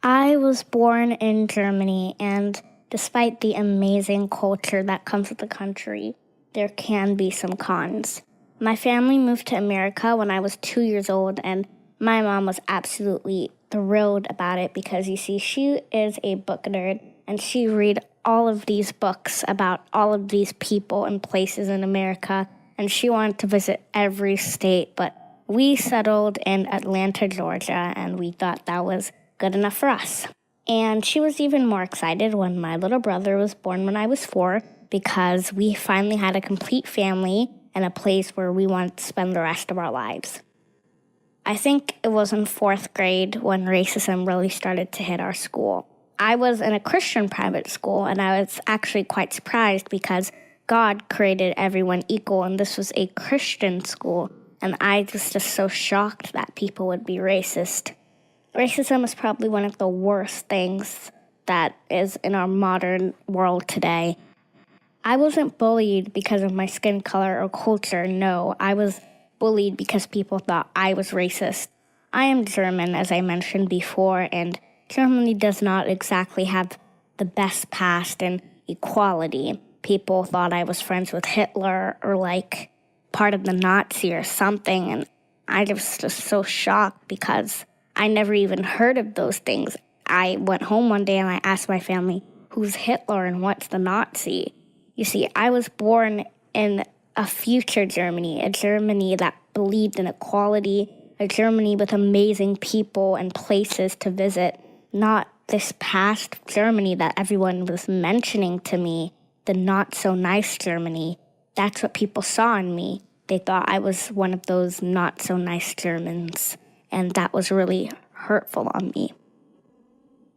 I was born in Germany, and despite the amazing culture that comes with the country, there can be some cons. My family moved to America when I was 2 years old, and my mom was absolutely thrilled about it because, you see, she is a book nerd, and she read all of these books about all of these people and places in America, and she wanted to visit every state, but we settled in Atlanta, Georgia, and we thought that was good enough for us. And she was even more excited when my little brother was born when I was 4 because we finally had a complete family and a place where we wanted to spend the rest of our lives. I think it was in 4th grade when racism really started to hit our school. I was in a Christian private school, and I was actually quite surprised because God created everyone equal, and this was a Christian school, and I was just so shocked that people would be racist. Racism is probably one of the worst things that is in our modern world today. I wasn't bullied because of my skin color or culture, no. I was bullied because people thought I was racist. I am German, as I mentioned before, and Germany does not exactly have the best past in equality. People thought I was friends with Hitler or like part of the Nazi or something, and I was just so shocked because I never even heard of those things. I went home one day and I asked my family, who's Hitler and what's the Nazi? You see, I was born in a future Germany, a Germany that believed in equality, a Germany with amazing people and places to visit, not this past Germany that everyone was mentioning to me, the not-so-nice Germany. That's what people saw in me. They thought I was one of those not-so-nice Germans, and that was really hurtful on me.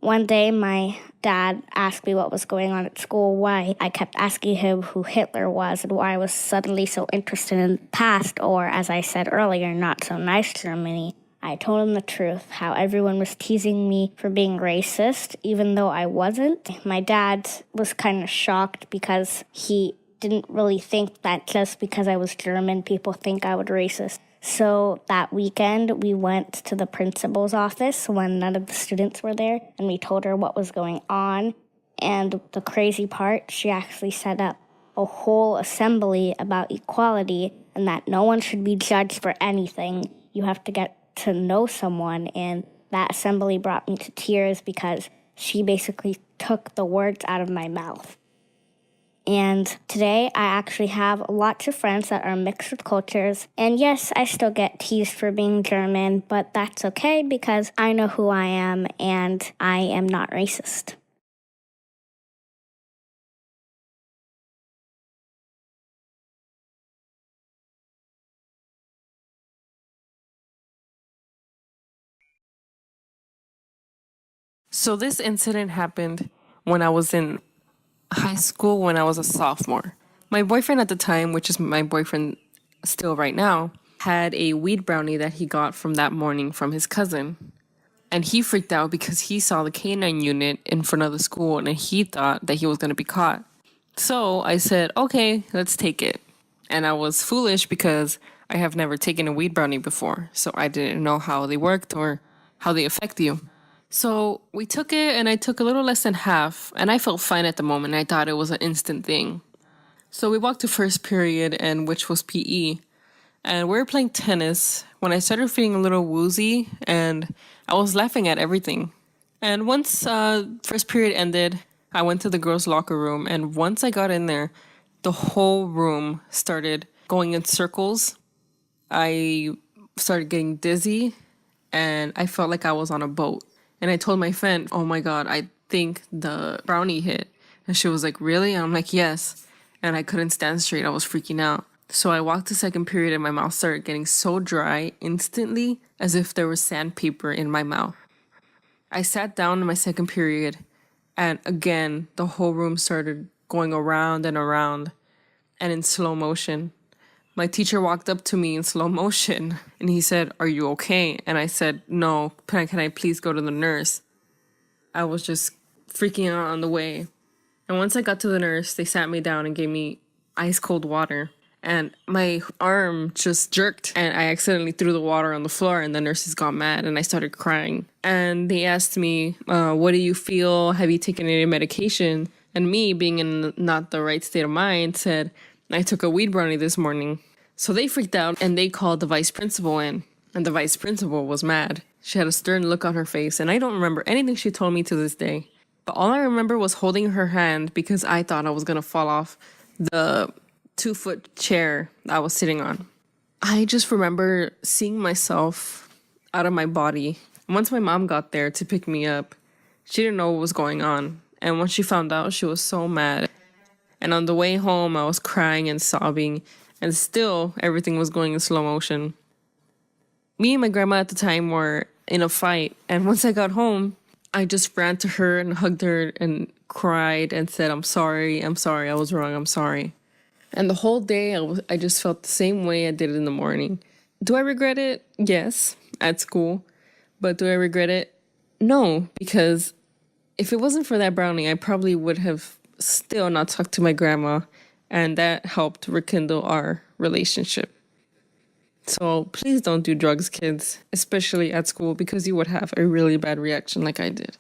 One day, my dad asked me what was going on at school, why I kept asking him who Hitler was, and why I was suddenly so interested in the past, or, as I said earlier, not so nice Germany. I told him the truth, how everyone was teasing me for being racist, even though I wasn't. My dad was kind of shocked because he didn't really think that just because I was German, people think I was racist. So that weekend, we went to the principal's office when none of the students were there, and we told her what was going on. And the crazy part, she actually set up a whole assembly about equality and that no one should be judged for anything. You have to get to know someone, and that assembly brought me to tears because she basically took the words out of my mouth. And today, I actually have lots of friends that are mixed with cultures. And yes, I still get teased for being German, but that's okay because I know who I am and I am not racist. So this incident happened when I was in high school, when I was a sophomore. My boyfriend at the time, which is my boyfriend still right now, had a weed brownie that he got from that morning from his cousin. And he freaked out because he saw the canine unit in front of the school and he thought that he was going to be caught. So I said, okay, let's take it. And I was foolish because I have never taken a weed brownie before. So I didn't know how they worked or how they affect you. So we took it and I took a little less than half and I felt fine at the moment. I thought it was an instant thing. So we walked to first period, and which was PE. And we were playing tennis when I started feeling a little woozy and I was laughing at everything. And once first period ended, I went to the girls' locker room, and once I got in there, the whole room started going in circles. I started getting dizzy and I felt like I was on a boat. And I told my friend, oh my God, I think the brownie hit. And she was like, really? And I'm like, yes. And I couldn't stand straight. I was freaking out. So I walked to second period and my mouth started getting so dry instantly as if there was sandpaper in my mouth. I sat down in my second period and again, the whole room started going around and around and in slow motion. My teacher walked up to me in slow motion and he said, are you okay? And I said, no, can I please go to the nurse? I was just freaking out on the way. And once I got to the nurse, they sat me down and gave me ice cold water. and my arm just jerked and I accidentally threw the water on the floor, and the nurses got mad and I started crying. And they asked me, what do you feel? Have you taken any medication? And me, being in not the right state of mind, said, I took a weed brownie this morning. So they freaked out and they called the vice principal in, and the vice principal was mad. She had a stern look on her face, and I don't remember anything she told me to this day. But all I remember was holding her hand because I thought I was gonna fall off the 2-foot chair I was sitting on. I just remember seeing myself out of my body. Once my mom got there to pick me up, she didn't know what was going on. And when she found out, she was so mad. And on the way home, I was crying and sobbing, and still everything was going in slow motion. Me and my grandma at the time were in a fight, and once I got home, I just ran to her and hugged her and cried and said, I'm sorry, I was wrong, I'm sorry. And the whole day, I just felt the same way I did in the morning. Do I regret it? Yes, at school. But do I regret it? No, because if it wasn't for that brownie, I probably would have still not talked to my grandma, and that helped rekindle our relationship. So please don't do drugs, kids, especially at school, because you would have a really bad reaction like I did.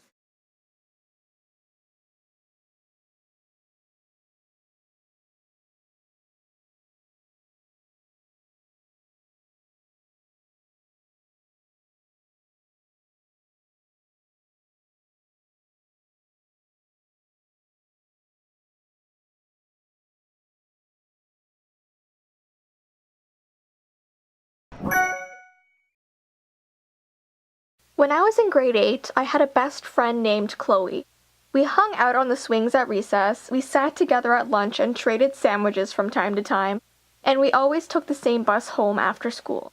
When I was in grade 8, I had a best friend named Chloe. We hung out on the swings at recess, we sat together at lunch and traded sandwiches from time to time, and we always took the same bus home after school.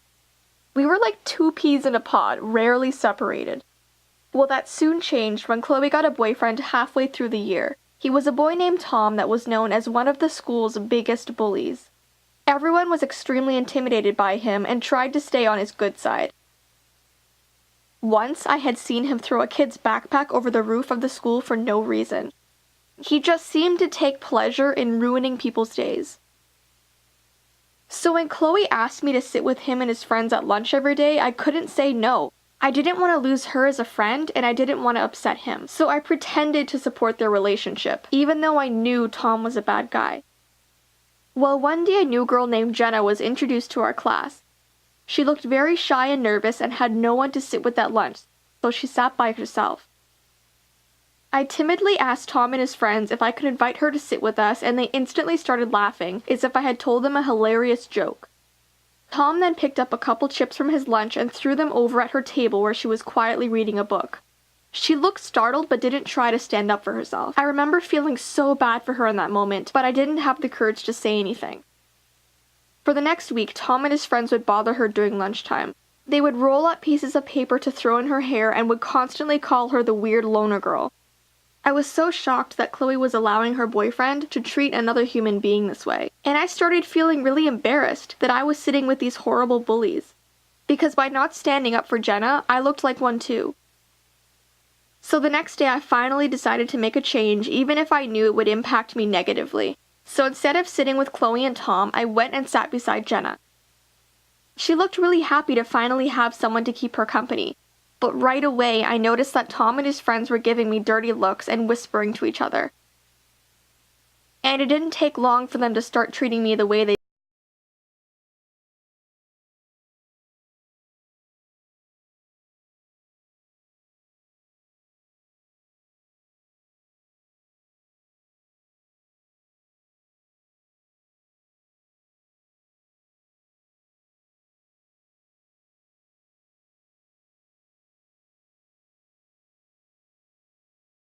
We were like two peas in a pod, rarely separated. Well, that soon changed when Chloe got a boyfriend halfway through the year. He was a boy named Tom that was known as one of the school's biggest bullies. Everyone was extremely intimidated by him and tried to stay on his good side. Once I had seen him throw a kid's backpack over the roof of the school for no reason. He just seemed to take pleasure in ruining people's days. So when Chloe asked me to sit with him and his friends at lunch every day, I couldn't say no. I didn't want to lose her as a friend, and I didn't want to upset him. So I pretended to support their relationship, even though I knew Tom was a bad guy. Well, one day a new girl named Jenna was introduced to our class. She looked very shy and nervous and had no one to sit with at lunch, so she sat by herself. I timidly asked Tom and his friends if I could invite her to sit with us, and they instantly started laughing, as if I had told them a hilarious joke. Tom then picked up a couple chips from his lunch and threw them over at her table where she was quietly reading a book. She looked startled but didn't try to stand up for herself. I remember feeling so bad for her in that moment, but I didn't have the courage to say anything. For the next week, Tom and his friends would bother her during lunchtime. They would roll up pieces of paper to throw in her hair and would constantly call her the weird loner girl. I was so shocked that Chloe was allowing her boyfriend to treat another human being this way, and I started feeling really embarrassed that I was sitting with these horrible bullies. Because by not standing up for Jenna, I looked like one too. So the next day I finally decided to make a change, even if I knew it would impact me negatively. So instead of sitting with Chloe and Tom, I went and sat beside Jenna. She looked really happy to finally have someone to keep her company. But right away, I noticed that Tom and his friends were giving me dirty looks and whispering to each other. And it didn't take long for them to start treating me the way they